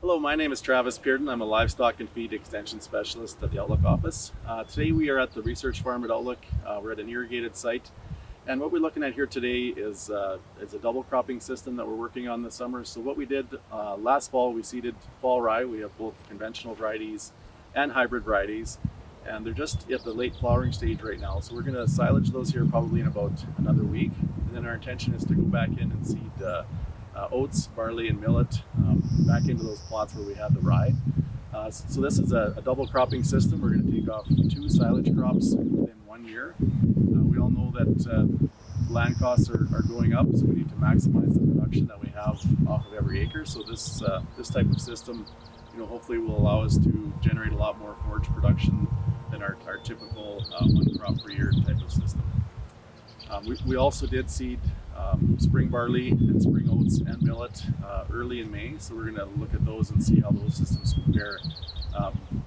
Hello, my name is Travis Peardon. I'm a livestock and feed extension specialist at the Outlook office. Today we are at the research farm at Outlook. We're at an irrigated site, and what we're looking at here today is a double cropping system that we're working on this summer. So what we did last fall, we seeded fall rye. We have both conventional varieties and hybrid varieties, and they're just at the late flowering stage right now. So we're going to silage those here probably in about another week, and then our intention is to go back in and seed oats, barley, and millet back into those plots where we had the rye. So this is a double cropping system. We're going to take off 2 silage crops within 1 year. We all know that land costs are going up, so we need to maximize the production that we have off of every acre. So this type of system, hopefully will allow us to generate a lot more forage production than our typical 1 crop per year type of system. We also did seed spring barley and spring oats and millet early in May, so we're going to look at those and see how those systems compare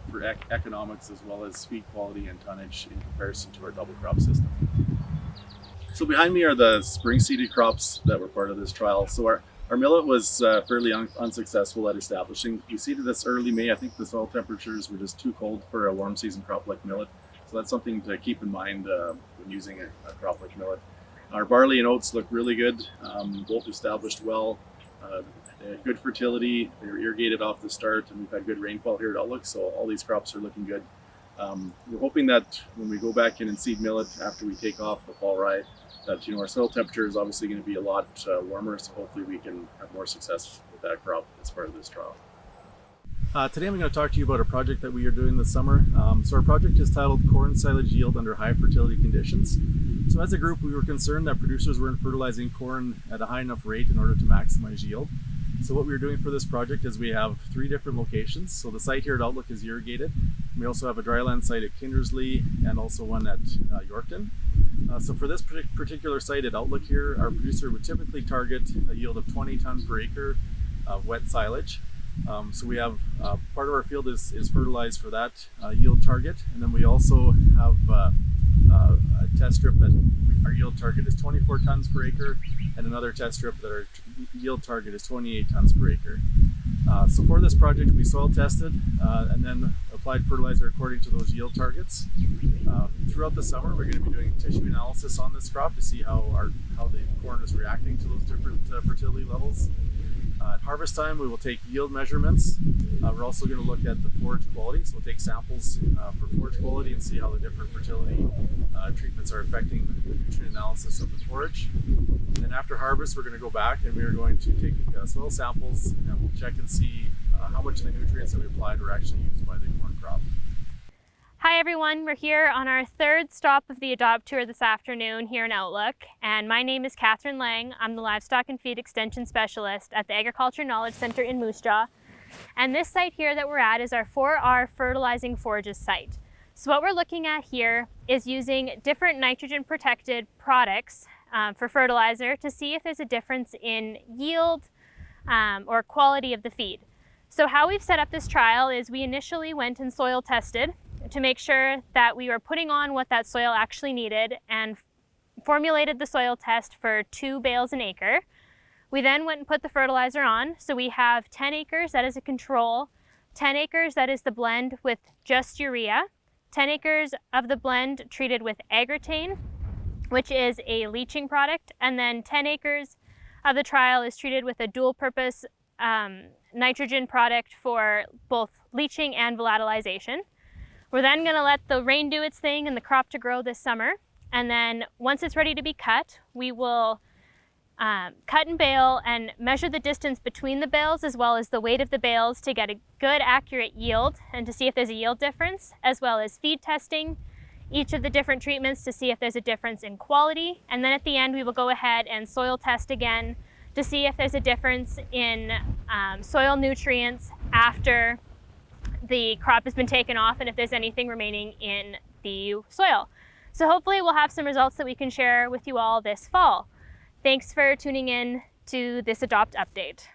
for economics as well as feed quality and tonnage in comparison to our double crop system. So behind me are the spring seeded crops that were part of this trial. So our millet was fairly unsuccessful at establishing. We seeded this early May. I think the soil temperatures were just too cold for a warm season crop like millet. So that's something to keep in mind when using a crop like millet. Our barley and oats look really good. Both established well. They had good fertility. They were irrigated off the start, and we've had good rainfall here at Outlook, so all these crops are looking good. We're hoping that when we go back in and seed millet after we take off the fall rye, that our soil temperature is obviously going to be a lot warmer, so hopefully we can have more success with that crop as part of this trial. Today I'm going to talk to you about a project that we are doing this summer. So our project is titled Corn Silage Yield Under High Fertility Conditions. So as a group, we were concerned that producers weren't fertilizing corn at a high enough rate in order to maximize yield. So what we were doing for this project is we have 3 different locations. So the site here at Outlook is irrigated. We also have a dryland site at Kindersley and also one at Yorkton. So for this particular site at Outlook here, our producer would typically target a yield of 20 tons per acre of wet silage. So we have part of our field is fertilized for that yield target, and then we also have a test strip that our yield target is 24 tons per acre, and another test strip that our yield target is 28 tons per acre. So for this project, we soil tested and then applied fertilizer according to those yield targets. Throughout the summer, we're going to be doing tissue analysis on this crop to see how the corn is reacting to those different fertility levels. At harvest time, we will take yield measurements. We're also going to look at the forage quality, so we'll take samples for forage quality and see how the different fertility treatments are affecting the nutrient analysis of the forage. And then after harvest, we're going to go back and we are going to take soil samples and we'll check and see how much of the nutrients that we applied were actually used by the corn crop. Hi everyone, we're here on our 3rd stop of the Adopt Tour this afternoon here in Outlook, and my name is Catherine Lang. I'm the Livestock and Feed Extension Specialist at the Agriculture Knowledge Center in Moose Jaw. And this site here that we're at is our 4R fertilizing forages site. So what we're looking at here is using different nitrogen protected products for fertilizer to see if there's a difference in yield or quality of the feed. So how we've set up this trial is we initially went and soil tested to make sure that we were putting on what that soil actually needed and formulated the soil test for 2 bales an acre. We then went and put the fertilizer on. So we have 10 acres that is a control, 10 acres that is the blend with just urea, 10 acres of the blend treated with agritane, which is a leaching product, and then 10 acres of the trial is treated with a dual purpose nitrogen product for both leaching and volatilization. We're then going to let the rain do its thing and the crop to grow this summer. And then once it's ready to be cut, we will cut and bale and measure the distance between the bales as well as the weight of the bales to get a good accurate yield and to see if there's a yield difference, as well as feed testing each of the different treatments to see if there's a difference in quality. And then at the end, we will go ahead and soil test again to see if there's a difference in soil nutrients after the crop has been taken off and if there's anything remaining in the soil. So hopefully we'll have some results that we can share with you all this fall. Thanks for tuning in to this Adopt Update.